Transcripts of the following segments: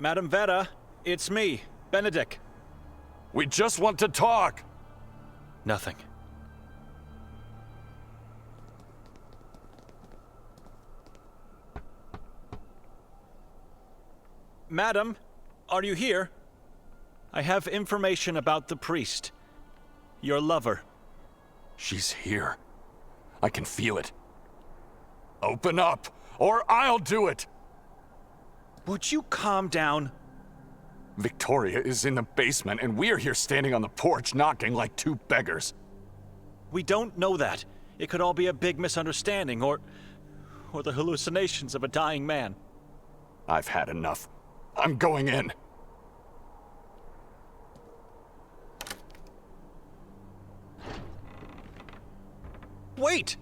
Madam Vera, it's me, Benedict. We just want to talk! Nothing. Madam, are you here? I have information about the priest. Your lover. She's here. I can feel it. Open up, or I'll do it! Would you calm down? Victoria is in the basement, and we're here standing on the porch knocking like two beggars. We don't know that. It could all be a big misunderstanding, or the hallucinations of a dying man. I've had enough. I'm going in. Wait!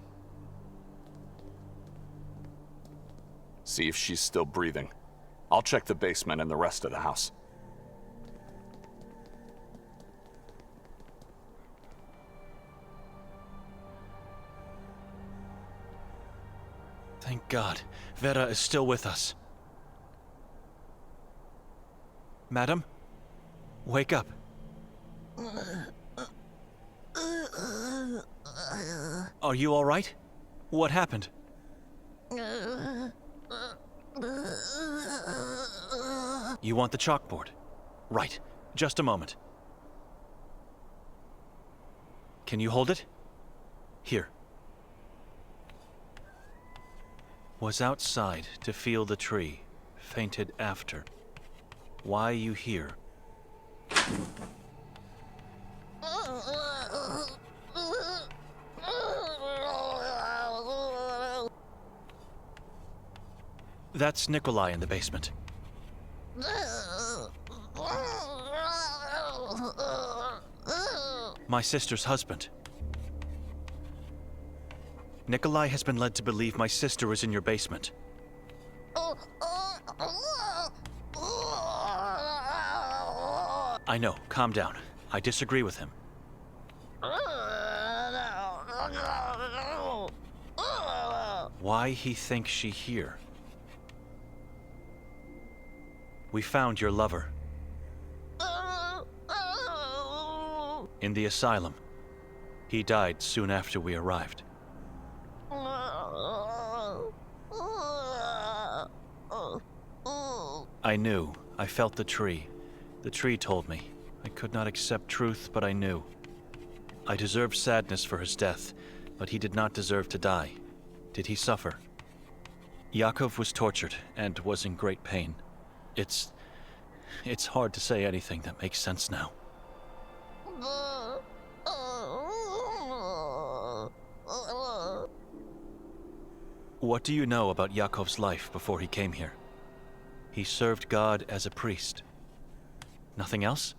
See if she's still breathing. I'll check the basement and the rest of the house. Thank God, Vera is still with us. Madam, wake up. Are you all right? What happened? You want the chalkboard? Right. Just a moment. Can you hold it? Here. Was outside to feel the tree, fainted after. Why you here? That's Nikolai in the basement. My sister's husband. Nikolai has been led to believe my sister is in your basement. I know, calm down. I disagree with him. Why he thinks she here? We found your lover. In the asylum. He died soon after we arrived. I knew. I felt the tree. The tree told me. I could not accept truth, but I knew. I deserved sadness for his death, but he did not deserve to die. Did he suffer? Yakov was tortured and was in great pain. It's hard to say anything that makes sense now. What do you know about Yakov's life before he came here? He served God as a priest. Nothing else?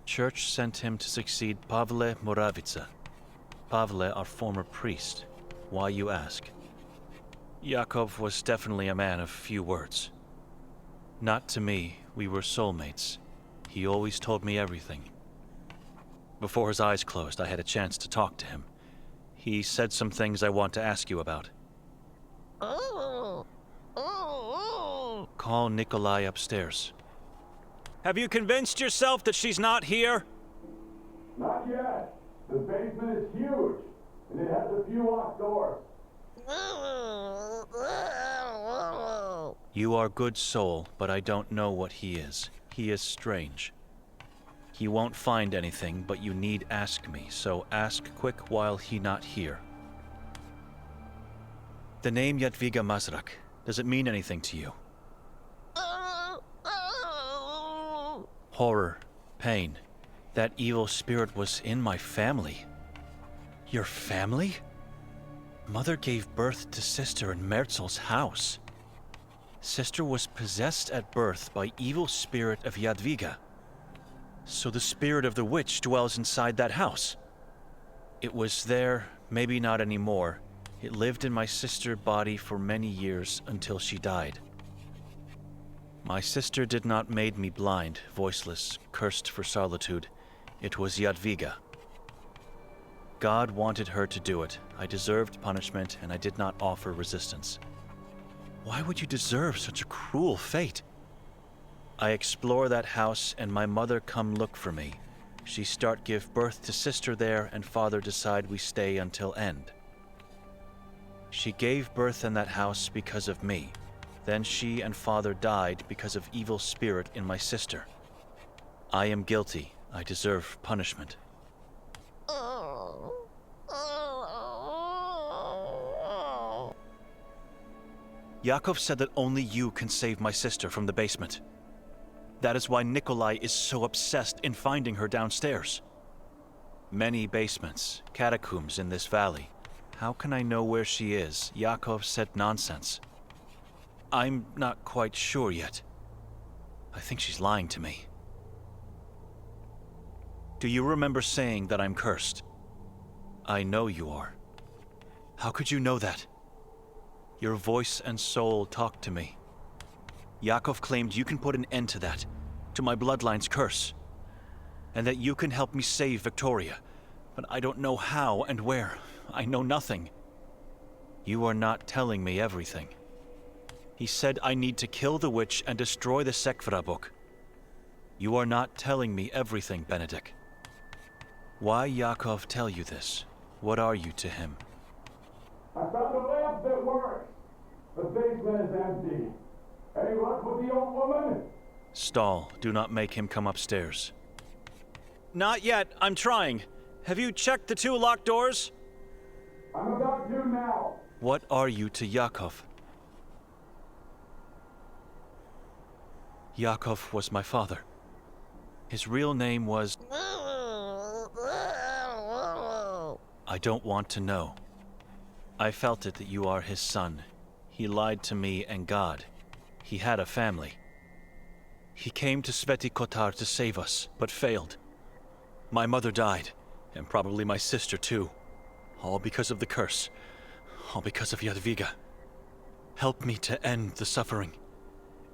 Church sent him to succeed Pavle Moravica. Pavle, our former priest. Why, you ask? Yakov was definitely a man of few words. Not to me, we were soulmates. He always told me everything. Before his eyes closed, I had a chance to talk to him. He said some things I want to ask you about. Call Nikolai upstairs. Have you convinced yourself that she's not here? Not yet. The basement is huge, and it has a few locked doors. You are good soul, but I don't know what he is. He is strange. He won't find anything, but you need ask me, so ask quick while he not here. The name Jadwiga Mazrak, does it mean anything to you? Horror, pain. That evil spirit was in my family. Your family? Mother gave birth to sister in Merzel's house. Sister was possessed at birth by evil spirit of Jadwiga. So the spirit of the witch dwells inside that house. It was there, maybe not anymore. It lived in my sister's body for many years until she died. My sister did not made me blind, voiceless, cursed for solitude. It was Jadwiga. God wanted her to do it. I deserved punishment, and I did not offer resistance. Why would you deserve such a cruel fate? I explore that house and my mother come look for me. She start give birth to sister there and father decide we stay until end. She gave birth in that house because of me. Then she and father died because of evil spirit in my sister. I am guilty. I deserve punishment. Yakov said that only you can save my sister from the basement. That is why Nikolai is so obsessed in finding her downstairs. Many basements, catacombs in this valley. How can I know where she is? Yakov said nonsense. I'm not quite sure yet. I think she's lying to me. Do you remember saying that I'm cursed? I know you are. How could you know that? Your voice and soul talk to me. Yakov claimed you can put an end to that, to my bloodline's curse, and that you can help me save Victoria, but I don't know how and where. I know nothing. You are not telling me everything. He said I need to kill the witch and destroy the Sekvra book. You are not telling me everything, Benedict. Why Yakov tell you this? What are you to him? I found a lamp that works. The basement is empty. Any luck with the old woman? Stall, do not make him come upstairs. Not yet, I'm trying. Have you checked the 2 locked doors? I'm about to now. What are you to Yakov? Yakov was my father. His real name was... I don't want to know. I felt it that you are his son. He lied to me and God. He had a family. He came to Sveti Kotar to save us, but failed. My mother died, and probably my sister too. All because of the curse. All because of Jadwiga. Help me to end the suffering.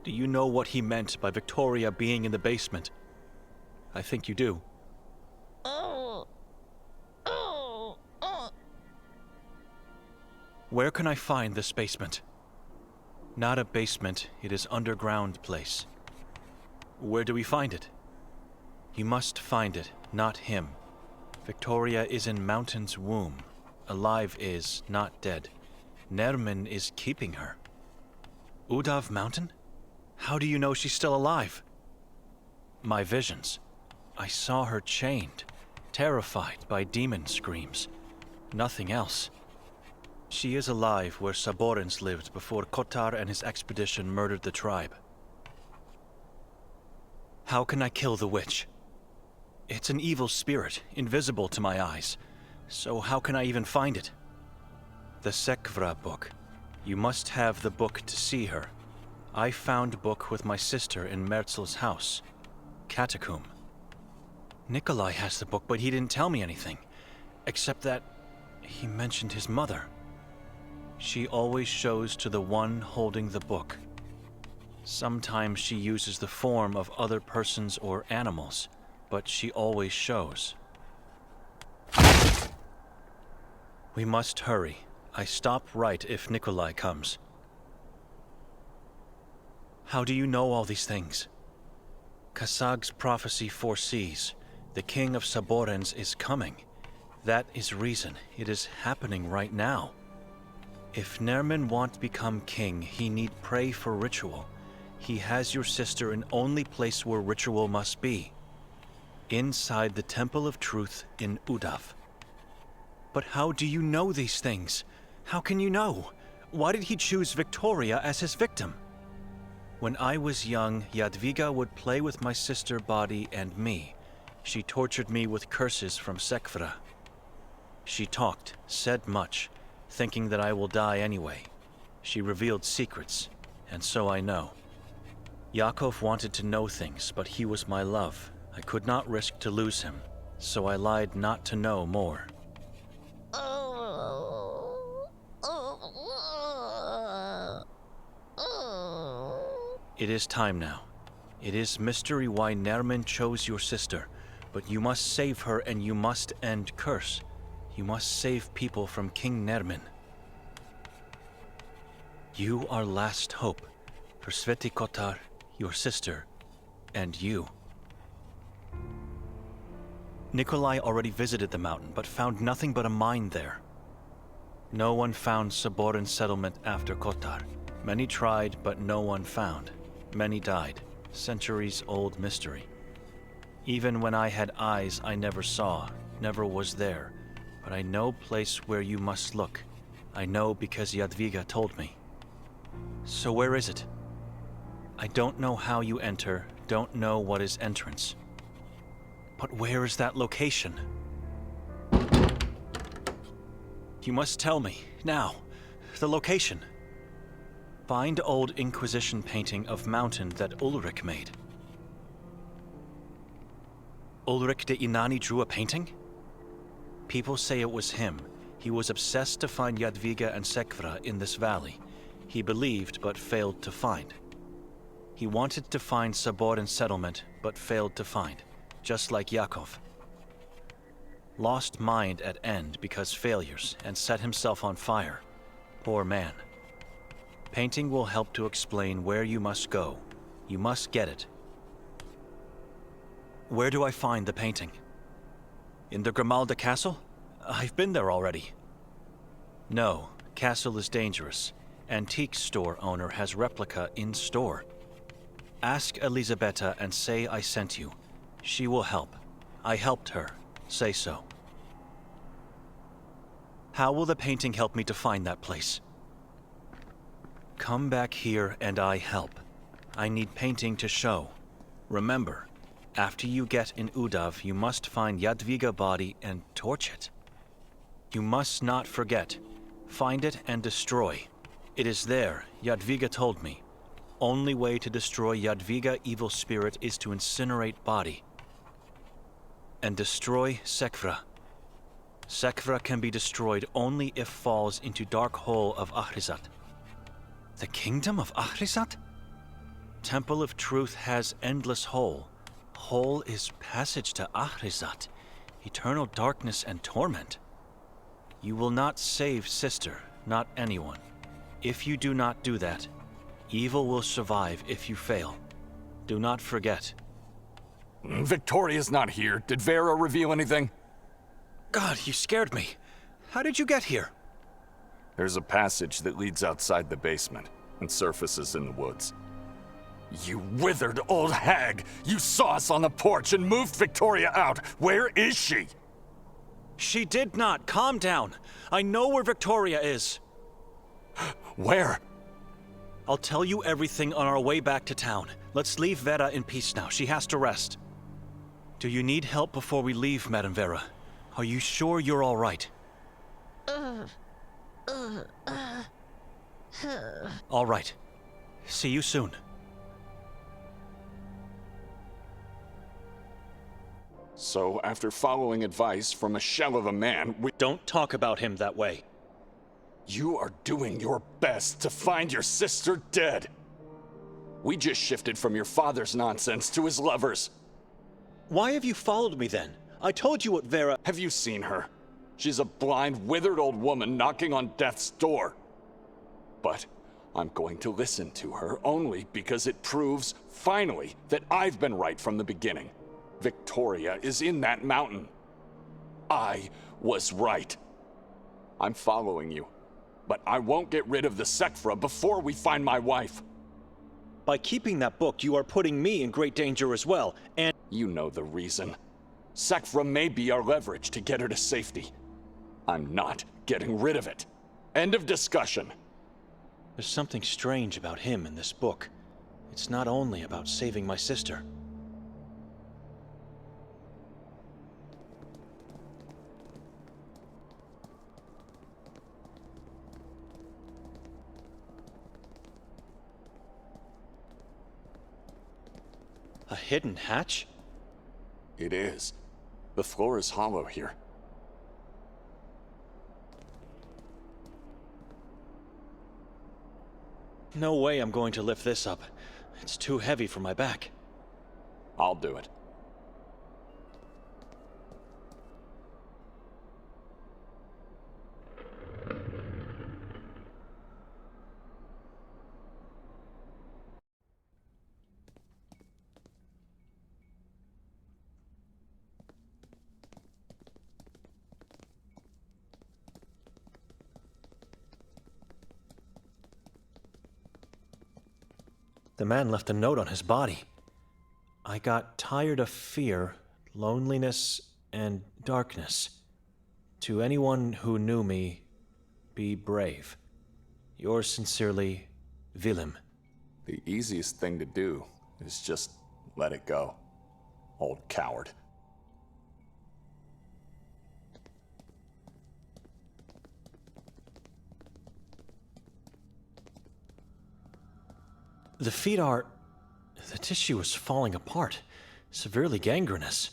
Do you know what he meant by Victoria being in the basement? I think you do. Where can I find this basement? Not a basement, it is underground place. Where do we find it? You must find it, not him. Victoria is in Mountain's womb. Alive is, not dead. Nermin is keeping her. Udav Mountain? How do you know she's still alive? My visions. I saw her chained, terrified by demon screams. Nothing else. She is alive where Saborins lived before Kotar and his expedition murdered the tribe. How can I kill the witch? It's an evil spirit, invisible to my eyes. So how can I even find it? The Sekvra book. You must have the book to see her. I found book with my sister in Merzel's house. Catacomb. Nikolai has the book, but he didn't tell me anything. Except that he mentioned his mother. She always shows to the one holding the book. Sometimes she uses the form of other persons or animals, but she always shows. We must hurry. I stop right if Nikolai comes. How do you know all these things? Kasag's prophecy foresees. The king of Saborens is coming. That is reason. It is happening right now. If Nermin want become king, he need pray for ritual. He has your sister in only place where ritual must be. Inside the Temple of Truth in Udav. But how do you know these things? How can you know? Why did he choose Victoria as his victim? When I was young, Jadwiga would play with my sister body and me. She tortured me with curses from Sekvra. She talked, said much, thinking that I will die anyway. She revealed secrets, and so I know. Yakov wanted to know things, but he was my love. I could not risk to lose him, so I lied not to know more. It is time now. It is mystery why Nermin chose your sister, but you must save her and you must end curse. You must save people from King Nermin. You are last hope for Sveti Kotar, your sister, and you. Nikolai already visited the mountain, but found nothing but a mine there. No one found Saborin settlement after Kotar. Many tried, but no one found. Many died. Centuries-old mystery. Even when I had eyes I never saw, never was there. But I know place where you must look. I know because Jadwiga told me. So where is it? I don't know how you enter, don't know what is entrance. But where is that location? You must tell me, now, the location. Find old Inquisition painting of mountain that Ulrich made. Ulrich de Inani drew a painting? People say it was him. He was obsessed to find Jadwiga and Sekvra in this valley. He believed, but failed to find. He wanted to find Saborin settlement, but failed to find, just like Yakov. Lost mind at end because failures, and set himself on fire. Poor man. Painting will help to explain where you must go. You must get it. Where do I find the painting? In the Grimalda castle? I've been there already. No, castle is dangerous. Antique store owner has replica in store. Ask Elisabetta and say I sent you. She will help. I helped her. Say so. How will the painting help me to find that place? Come back here and I help. I need painting to show. Remember, after you get in Udav, you must find Jadwiga body and torch it. You must not forget. Find it and destroy. It is there, Jadwiga told me. Only way to destroy Jadwiga evil spirit is to incinerate body. And destroy Sekvra. Sekvra can be destroyed only if falls into dark hole of Ahrizat. The kingdom of Ahrizat? Temple of Truth has endless hole. Hole is passage to Ahrizat. Eternal darkness and torment. You will not save sister, not anyone. If you do not do that, evil will survive if you fail. Do not forget. Victoria's not here. Did Vera reveal anything? God, you scared me. How did you get here? There's a passage that leads outside the basement and surfaces in the woods. You withered old hag! You saw us on the porch and moved Victoria out! Where is she? She did not. Calm down. I know where Victoria is. Where? I'll tell you everything on our way back to town. Let's leave Vera in peace now. She has to rest. Do you need help before we leave, Madame Vera? Are you sure you're all right? All right. See you soon. So, after following advice from a shell of a man, Don't talk about him that way. You are doing your best to find your sister dead. We just shifted from your father's nonsense to his lover's. Why have you followed me then? I told you what Vera... Have you seen her? She's a blind, withered old woman knocking on death's door. But I'm going to listen to her only because it proves, finally, that I've been right from the beginning. Victoria is in that mountain. I was right. I'm following you, but I won't get rid of the Sekvra before we find my wife. By keeping that book, you are putting me in great danger as well, and... You know the reason. Sekvra may be our leverage to get her to safety. I'm not getting rid of it. End of discussion. There's something strange about him in this book. It's not only about saving my sister. A hidden hatch? It is. The floor is hollow here. No way I'm going to lift this up. It's too heavy for my back. I'll do it. The man left a note on his body. I got tired of fear, loneliness, and darkness. To anyone who knew me, be brave. Yours sincerely, Willem. The easiest thing to do is just let it go. Old coward. The feet are... The tissue is falling apart, severely gangrenous.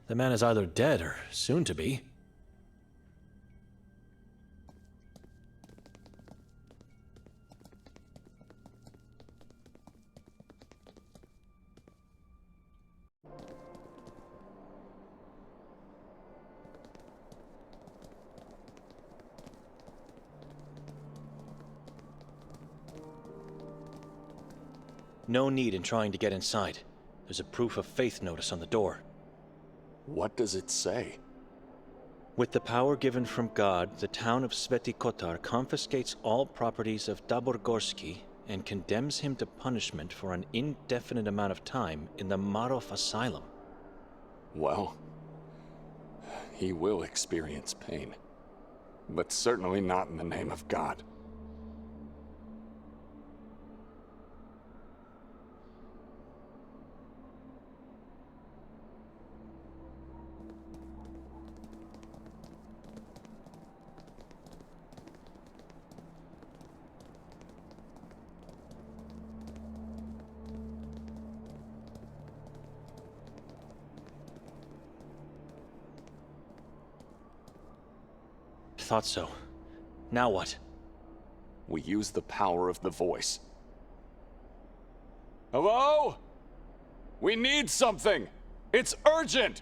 The man is either dead or soon to be. No need in trying to get inside. There's a proof of faith notice on the door. What does it say? With the power given from God, the town of Sveti Kotar confiscates all properties of Taborgorsky and condemns him to punishment for an indefinite amount of time in the Marov Asylum. Well, he will experience pain. But certainly not in the name of God. Thought so. Now what? We use the power of the voice. Hello? We need something! It's urgent!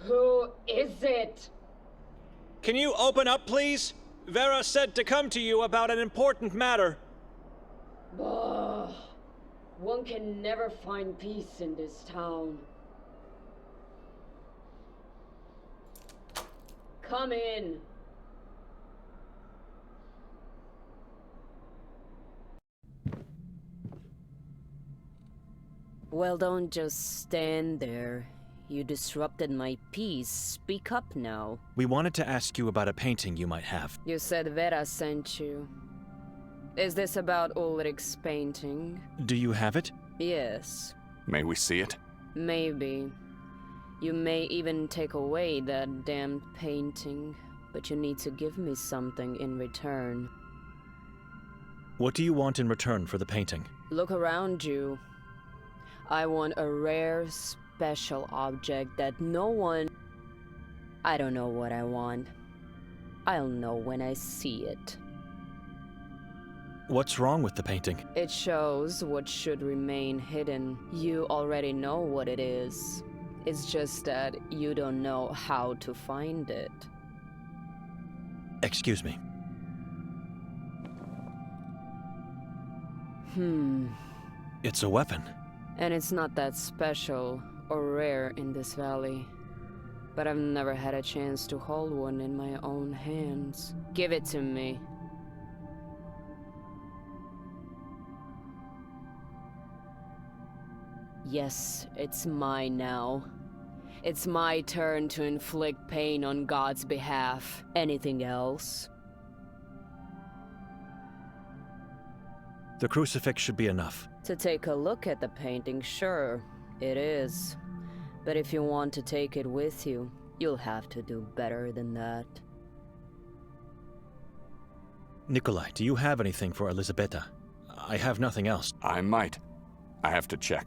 Who is it? Can you open up, please? Vera said to come to you about an important matter. Ugh. One can never find peace in this town. Come in. Well, don't just stand there. You disrupted my peace. Speak up now. We wanted to ask you about a painting you might have. You said Vera sent you. Is this about Ulrich's painting? Do you have it? Yes. May we see it? Maybe. You may even take away that damned painting, but you need to give me something in return. What do you want in return for the painting? Look around you. I want a rare, special object that no one... I don't know what I want. I'll know when I see it. What's wrong with the painting? It shows what should remain hidden. You already know what it is. It's just that you don't know how to find it. Excuse me. It's a weapon. And it's not that special or rare in this valley. But I've never had a chance to hold one in my own hands. Give it to me. Yes, it's mine now. It's my turn to inflict pain on God's behalf. Anything else? The crucifix should be enough. To take a look at the painting, sure, it is. But if you want to take it with you, you'll have to do better than that. Nikolai, do you have anything for Elisabetta? I have nothing else. I might. I have to check.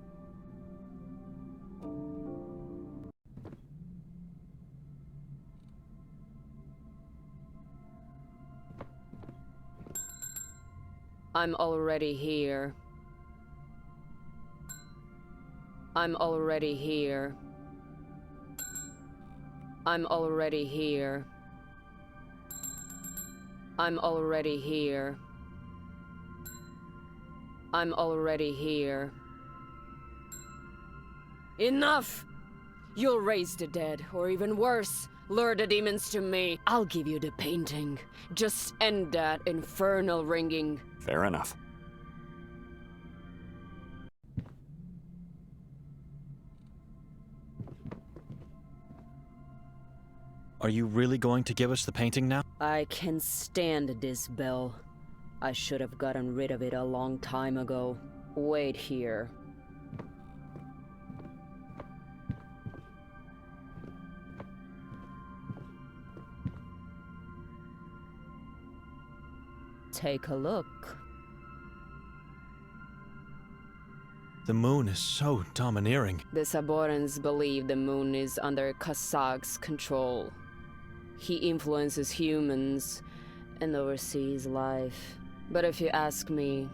I'm already here. I'm already here. I'm already here. I'm already here. I'm already here. Enough! You'll raise the dead, or even worse, lure the demons to me. I'll give you the painting. Just end that infernal ringing. Fair enough. Are you really going to give us the painting now? I can stand this bell. I should have gotten rid of it a long time ago. Wait here. Take a look. The moon is so domineering. The Saborans believe the moon is under Kazak's control. He influences humans and oversees life. But if you ask me,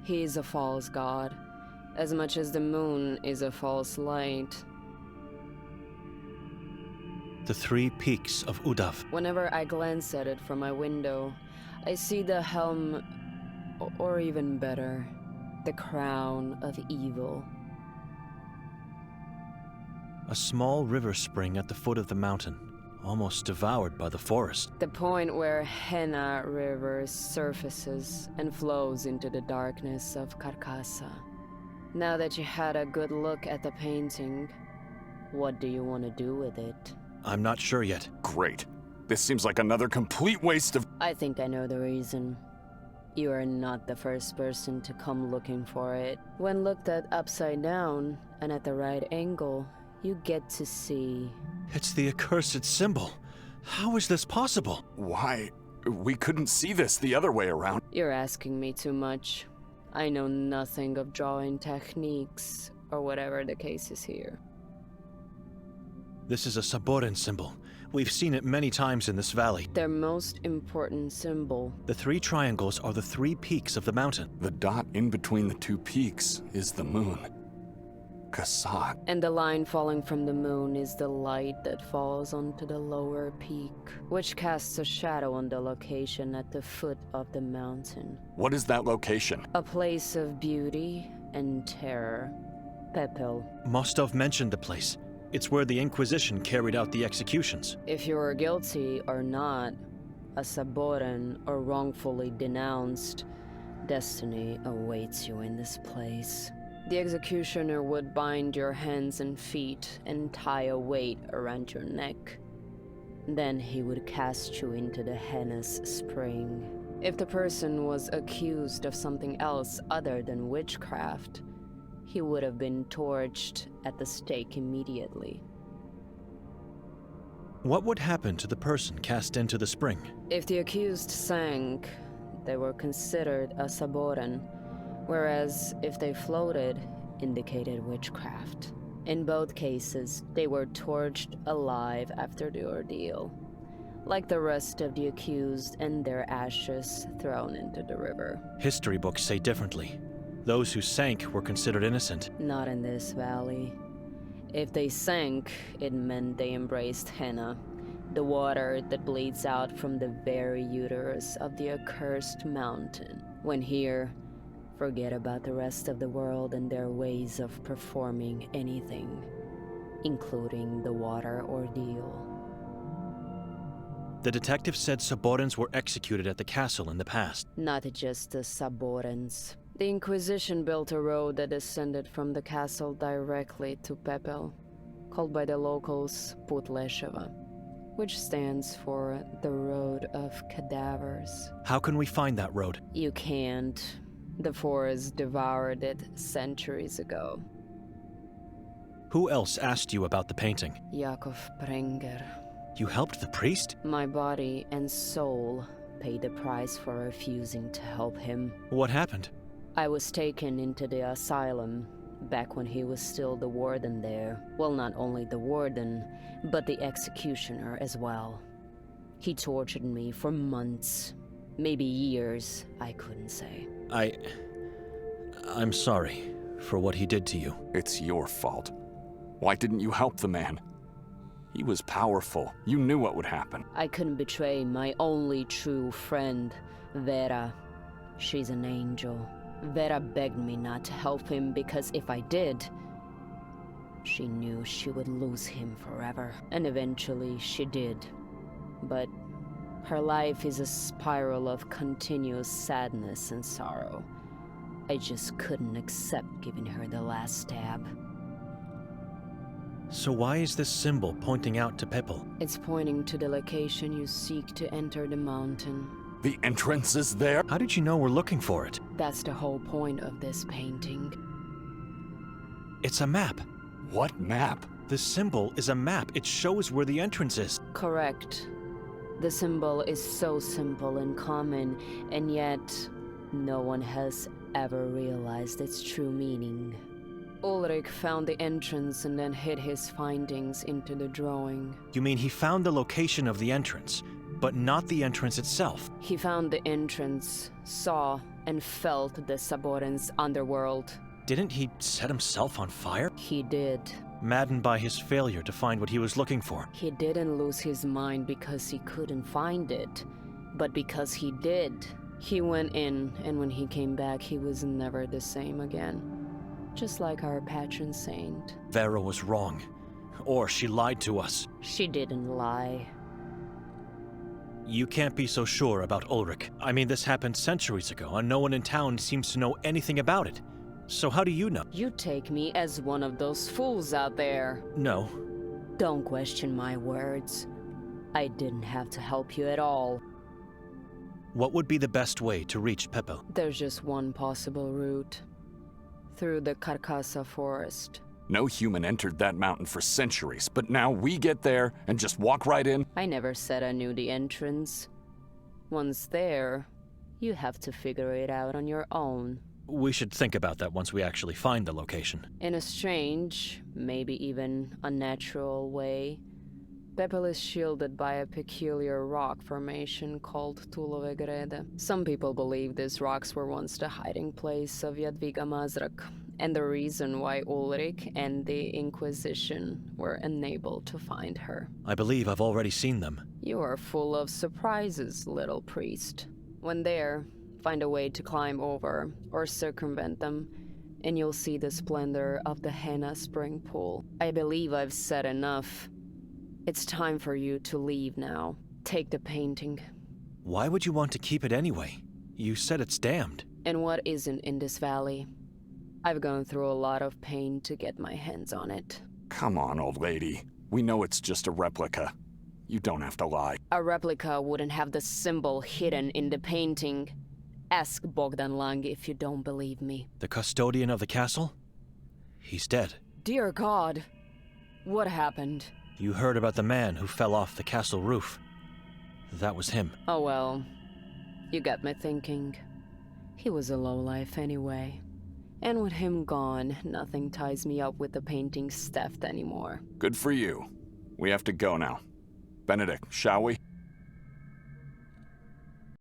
he is a false god, as much as the moon is a false light. The 3 peaks of Udav. Whenever I glance at it from my window, I see the helm, or even better, the crown of evil. A small river spring at the foot of the mountain, almost devoured by the forest. The point where Henna River surfaces and flows into the darkness of Carcassa. Now that you had a good look at the painting, what do you want to do with it? I'm not sure yet. Great. This seems like another complete waste of... I think I know the reason. You are not the first person to come looking for it. When looked at upside down and at the right angle, you get to see... It's the accursed symbol. How is this possible? Why? We couldn't see this the other way around. You're asking me too much. I know nothing of drawing techniques, or whatever the case is here. This is a Saboran symbol. We've seen it many times in this valley. Their most important symbol. The 3 triangles are the 3 peaks of the mountain. The dot in between the 2 peaks is the moon. Kazak. And the line falling from the moon is the light that falls onto the lower peak, which casts a shadow on the location at the foot of the mountain. What is that location? A place of beauty and terror. Pepel. Mostov mentioned the place. It's where the Inquisition carried out the executions. If you are guilty or not, a Saboran or wrongfully denounced, destiny awaits you in this place. The executioner would bind your hands and feet and tie a weight around your neck. Then he would cast you into the Henna's spring. If the person was accused of something else other than witchcraft, he would have been torched at the stake immediately. What would happen to the person cast into the spring? If the accused sank, they were considered a Saboran, whereas if they floated, indicated witchcraft. In both cases, they were torched alive after the ordeal, like the rest of the accused and their ashes thrown into the river. History books say differently. Those who sank were considered innocent. Not in this valley. If they sank, it meant they embraced Henna, the water that bleeds out from the very uterus of the accursed mountain. When here, forget about the rest of the world and their ways of performing anything, including the water ordeal. The detective said Saborans were executed at the castle in the past. Not just the Saborans. The Inquisition built a road that descended from the castle directly to Pepel, called by the locals Putlesheva, which stands for the Road of Cadavers. How can we find that road? You can't. The forest devoured it centuries ago. Who else asked you about the painting? Yakov Prenger. You helped the priest? My body and soul paid the price for refusing to help him. What happened? I was taken into the asylum back when he was still the warden there. Well, not only the warden, but the executioner as well. He tortured me for months, maybe years, I couldn't say. I'm sorry for what he did to you. It's your fault. Why didn't you help the man? He was powerful. You knew what would happen. I couldn't betray my only true friend, Vera. She's an angel. Vera begged me not to help him because if I did, she knew she would lose him forever. And eventually she did. But her life is a spiral of continuous sadness and sorrow. I just couldn't accept giving her the last stab. So why is this symbol pointing out to Pipple? It's pointing to the location you seek to enter the mountain. The entrance is there? How did you know we're looking for it? That's the whole point of this painting. It's a map. What map? The symbol is a map. It shows where the entrance is. Correct. The symbol is so simple and common, and yet no one has ever realized its true meaning. Ulrich found the entrance and then hid his findings into the drawing. You mean he found the location of the entrance, but not the entrance itself? He found the entrance, saw and felt the Saboren's underworld. Didn't he set himself on fire? He did. Maddened by his failure to find what he was looking for. He didn't lose his mind because he couldn't find it, but because he did. He went in, and when he came back, he was never the same again. Just like our patron saint. Vera was wrong. Or she lied to us. She didn't lie. You can't be so sure about Ulrich. I mean, this happened centuries ago, and no one in town seems to know anything about it. So how do you know? You take me as one of those fools out there. No. Don't question my words. I didn't have to help you at all. What would be the best way to reach Pipple? There's just one possible route. Through the Carcassa forest. No human entered that mountain for centuries, but now we get there and just walk right in? I never said I knew the entrance. Once there, you have to figure it out on your own. We should think about that once we actually find the location. In a strange, maybe even unnatural way, Pipple is shielded by a peculiar rock formation called Tulovegrede. Some people believe these rocks were once the hiding place of Jadwiga Mazrak, and the reason why Ulrich and the Inquisition were unable to find her. I believe I've already seen them. You are full of surprises, little priest. When there, find a way to climb over or circumvent them, and you'll see the splendor of the Henna spring pool. I believe I've said enough. It's time for you to leave now. Take the painting. Why would you want to keep it anyway? You said it's damned. And what isn't in this valley? I've gone through a lot of pain to get my hands on it. Come on, old lady. We know it's just a replica. You don't have to lie. A replica wouldn't have the symbol hidden in the painting. Ask Bogdan Lang if you don't believe me. The custodian of the castle? He's dead. Dear God, what happened? You heard about the man who fell off the castle roof. That was him. Oh well, you got me thinking. He was a lowlife anyway. And with him gone, nothing ties me up with the painting's theft anymore. Good for you. We have to go now. Benedict, shall we?